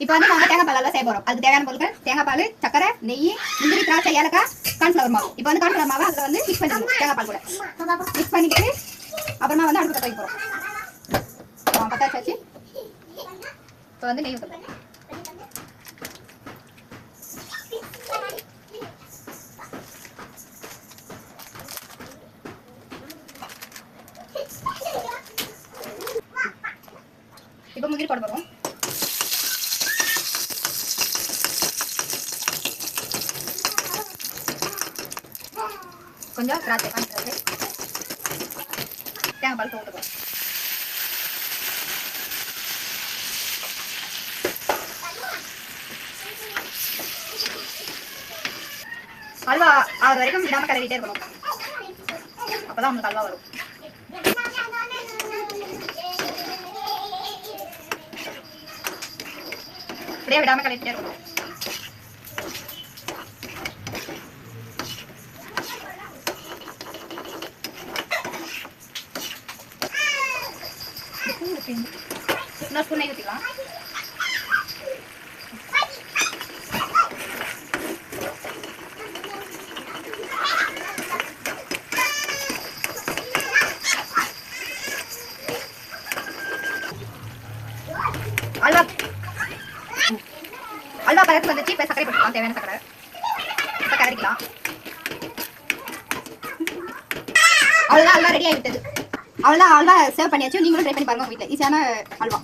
இப்போ வந்து நாங்கள் தேங்காய் பால் செய்ய போகிறோம். அதுக்கு தேவையான பொருட்கள் தேங்காய் பால், சக்கரை, நெய், முந்திரி, திராட்சை, ஏலக்காய், கார்ன்ஃப்ளவர் மாவு. இப்போ வந்து கார்ன்ஃப்ளவர் மாவை அதில் வந்து மிக்ஸ் பண்ணிக்கணும். தேங்காய் பால் கூட மிக்ஸ் பண்ணிட்டு அப்புறமா வந்து அடுப்பு பற்ற வைக்க போகிறோம். பற்ற வச்சு இப்போ வந்து நெய் ஊற்றணும். இப்போ முந்திரி போட போகிறோம். கொஞ்சம் திராட்சை, தேங்காய் பால் ஊற்ற போகிறோம். அல்வா ஆறு வரைக்கும் விடாமல் கலரிட்டே இருக்கணும். அப்போதான் உங்களுக்கு அல்வா வரும். அப்படியே விடாமல் கலரிட்டே இருக்கணும். இன்னொரு ஸ்பூன் நெய் ஊற்றிக்கலாம். அல்வா பழத்துக்கு வந்துச்சு. இப்போ சர்க்கரை போட்டுக்கலாம், தேவையான சர்க்கரை. இப்போ கலரிக்கலாம். அவ்வளோதான், அல்வா ரெடி ஆகிவிட்டது. அவ்வளோதான், அல்வா சர்வ் பண்ணியாச்சு. நீங்களும் ட்ரை பண்ணி பாருங்க உங்கள் வீட்டில். ஈஸியான அல்வா.